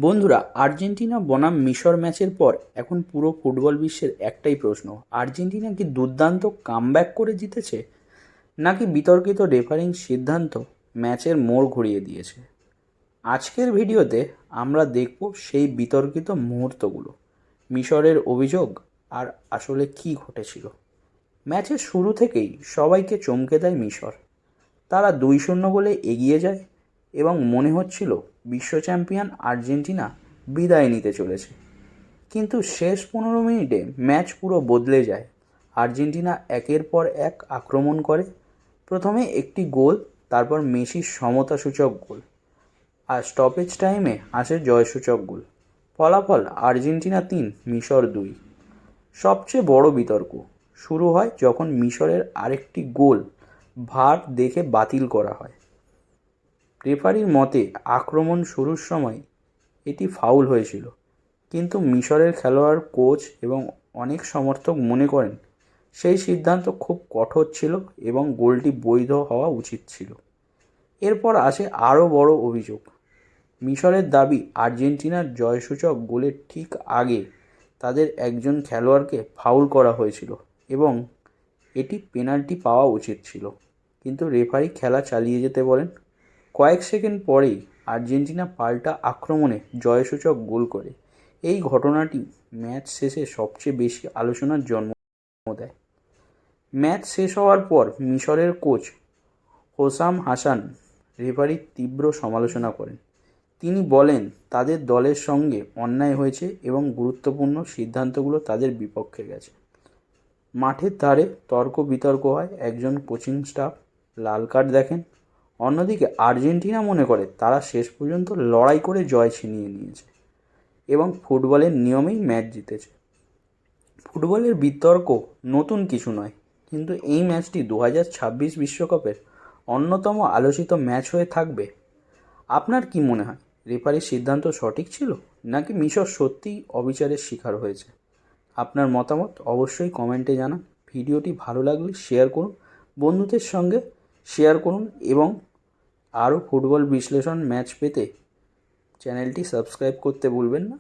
বন্ধুরা, আর্জেন্টিনা বনাম মিশর ম্যাচের পর এখন পুরো ফুটবল বিশ্বের একটাই প্রশ্ন: আর্জেন্টিনা কি দুর্দান্ত কামব্যাক করে জিতেছে, নাকি বিতর্কিত রেফারিং সিদ্ধান্ত ম্যাচের মোড় ঘুরিয়ে দিয়েছে? আজকের ভিডিওতে আমরা দেখব সেই বিতর্কিত মুহূর্তগুলো, মিশরের অভিযোগ আর আসলে কী ঘটেছিল। ম্যাচের শুরু থেকেই সবাইকে চমকে দেয় মিশর। তারা 2-0 গোলে এগিয়ে যায় এবং মনে হচ্ছিল বিশ্ব চ্যাম্পিয়ন আর্জেন্টিনা বিদায় নিতে চলেছে। কিন্তু শেষ 15 মিনিটে ম্যাচ পুরো বদলে যায়। আর্জেন্টিনা একের পর এক আক্রমণ করে, প্রথমে একটি গোল, তারপর মেসির সমতাসূচক গোল, আর স্টপেজ টাইমে আসে জয়সূচক গোল। ফলাফল আর্জেন্টিনা 3, মিশর 2। সবচেয়ে বড় বিতর্ক শুরু হয় যখন মিশরের আরেকটি গোল ভার দেখে বাতিল করা হয়। রেফারির মতে আক্রমণ শুরুর সময় এটি ফাউল হয়েছিল, কিন্তু মিশরের খেলোয়াড়, কোচ এবং অনেক সমর্থক মনে করেন সেই সিদ্ধান্ত খুব কঠোর ছিল এবং গোলটি বৈধ হওয়া উচিত ছিল। এরপর আসে আরও বড় অভিযোগ। মিশরের দাবি আর্জেন্টিনার জয়সূচক গোলের ঠিক আগে তাদের একজন খেলোয়াড়কে ফাউল করা হয়েছিল এবং এটি পেনাল্টি পাওয়া উচিত ছিল, কিন্তু রেফারি খেলা চালিয়ে যেতে বলেন। কয়েক সেকেন্ড পরেই আর্জেন্টিনা পাল্টা আক্রমণে জয়সূচক গোল করে। এই ঘটনাটি ম্যাচ শেষে সবচেয়ে বেশি আলোচনার জন্ম দেয়। ম্যাচ শেষ হওয়ার পর মিশরের কোচ হোসাম হাসান রেফারির তীব্র সমালোচনা করেন। তিনি বলেন তাদের দলের সঙ্গে অন্যায় হয়েছে এবং গুরুত্বপূর্ণ সিদ্ধান্তগুলো তাদের বিপক্ষে গেছে। মাঠের ধারে তর্ক বিতর্ক হয়, একজন কোচিং স্টাফ লাল কার্ড দেখেন। অন্যদিকে আর্জেন্টিনা মনে করে তারা শেষ পর্যন্ত লড়াই করে জয় ছিনিয়ে নিয়েছে এবং ফুটবলের নিয়মেই ম্যাচ জিতেছে। ফুটবলের বিতর্ক নতুন কিছু নয়, কিন্তু এই ম্যাচটি 2026 বিশ্বকাপের অন্যতম আলোচিত ম্যাচ হয়ে থাকবে। আপনার কি মনে হয়, রেফারির সিদ্ধান্ত সঠিক ছিল, নাকি মিশর সত্যিই অবিচারের শিকার হয়েছে? আপনার মতামত অবশ্যই কমেন্টে জানান। ভিডিওটি ভালো লাগলে শেয়ার করুন, বন্ধুদের সঙ্গে শেয়ার করুন এবং আরও ফুটবল বিশ্লেষণ ম্যাচ পেতে চ্যানেলটি সাবস্ক্রাইব করতে ভুলবেন না।